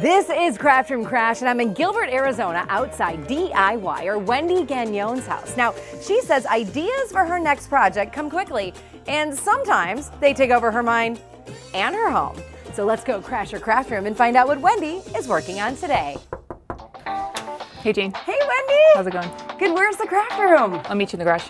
This is Craft Room Crash, and I'm in Gilbert, Arizona, outside DIYer Wendy Gagnon's house. Now, she says ideas for her next project come quickly, and sometimes they take over her mind and her home. So let's go crash her craft room and find out what Wendy is working on today. Hey, Jane. Hey, Wendy. How's it going? Good. Where's the craft room? I'll meet you in the garage.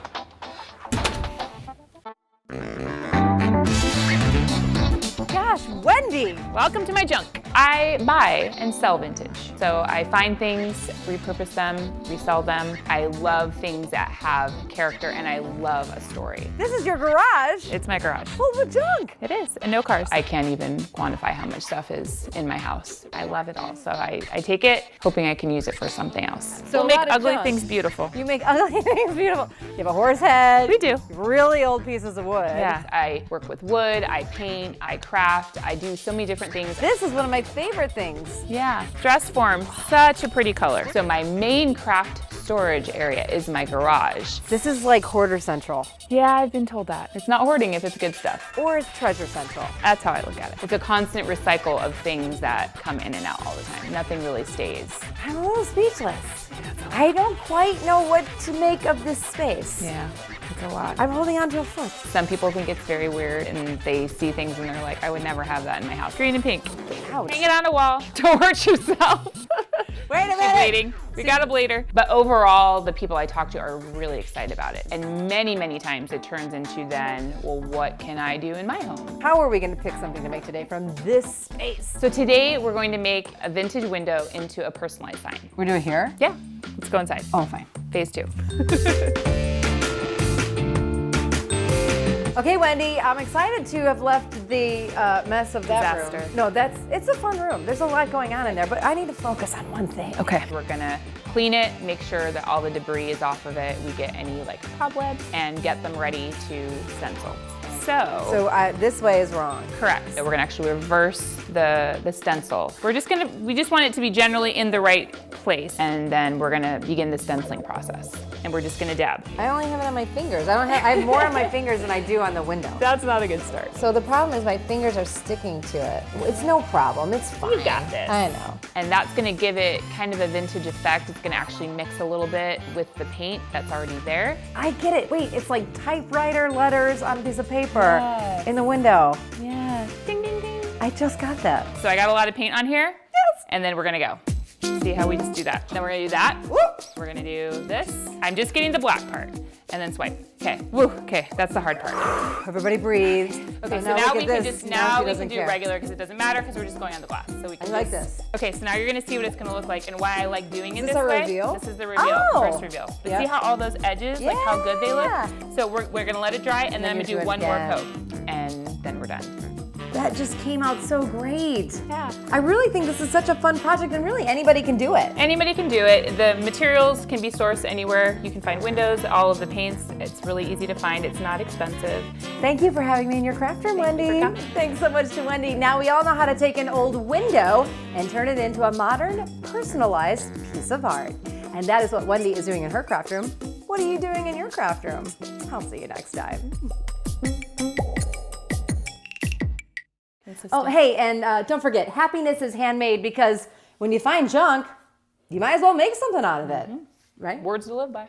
Gosh, Wendy. Welcome to my junk. I buy and sell vintage. So I find things, repurpose them, resell them. I love things that have character, and I love a story. This is your garage. It's my garage. Full of junk. It is, and no cars. I can't even quantify how much stuff is in my house. I love it all, so I take it hoping I can use it for something else. So we'll make ugly junk. things beautiful. You make ugly things beautiful. You have a horse head. We do. Really old pieces of wood. Yeah, I work with wood, I paint, I craft, I do so many different things. This is one of my favorite things. Yeah, dress form, such a pretty color. So my main craft storage area is my garage. This is like hoarder central. Yeah, I've been told that. It's not hoarding if it's good stuff. Or it's treasure central. That's how I look at it. It's a constant recycle of things that come in and out all the time. Nothing really stays. I'm a little speechless. I don't quite know what to make of this space. Yeah, it's a lot. I'm holding on to a foot. Some people think it's very weird and they see things and they're like, I would never have that in my house. Green and pink. Ouch. Hang it on a wall. Don't hurt yourself. Wait a She's minute. bleeding. We got a bleeder. But overall, the people I talk to are really excited about it. And many, many times it turns into then, well, what can I do in my home? How are we going to pick something to make today from this space? So today we're going to make a vintage window into a personalized sign. We're doing here? Yeah, let's go inside. Oh, fine. Phase 2. Okay, Wendy, I'm excited to have left the mess of that Disaster. room. No, it's a fun room. There's a lot going on in there, but I need to focus on one thing. Okay. We're gonna clean it, make sure that all the debris is off of it. We get any like cobwebs and get them ready to stencil. So this way is wrong. correct. So we're gonna actually reverse the stencil. We just want it to be generally in the right place, and then we're gonna begin the stenciling process. And we're just gonna dab. I only have it on my fingers. I have more on my fingers than I do on the window. That's not a good start. So the problem is my fingers are sticking to it. It's no problem, it's fine. You got this. I know. And that's gonna give it kind of a vintage effect. It's gonna actually mix a little bit with the paint that's already there. I get it. Wait, it's like typewriter letters on a piece of paper in the window. Yeah. Ding, ding, ding. I just got that. So I got a lot of paint on here. Yes. And then we're gonna go. See how we just do that. Then we're gonna do that. Whoop. We're gonna do this. I'm just getting the black part. And then swipe. Okay. Woo. Okay, that's the hard part. Everybody breathe. Okay, so now we can this. just now she we doesn't can do care. regular because it doesn't matter because we're just going on the glass. So we can I like just- this. Okay, so now you're gonna see what it's gonna look like and why I like doing it Is this this a way. reveal? This is the reveal, Oh. first reveal. But Yep. see how all those edges, like how good they look? Yeah. So we're gonna let it dry and then I'm you gonna do do it one more again. coat and then we're done. That just came out so great. Yeah. I really think this is such a fun project, and really anybody can do it. Anybody can do it. The materials can be sourced anywhere. You can find windows, all of the paints. It's really easy to find. It's not expensive. Thank you for having me in your craft room, Thank you for Wendy. coming. Thanks so much to Wendy. Now we all know how to take an old window and turn it into a modern, personalized piece of art. And that is what Wendy is doing in her craft room. What are you doing in your craft room? I'll see you next time. Oh, hey, and don't forget, happiness is handmade, because when you find junk, you might as well make something out of it, right? Words to live by.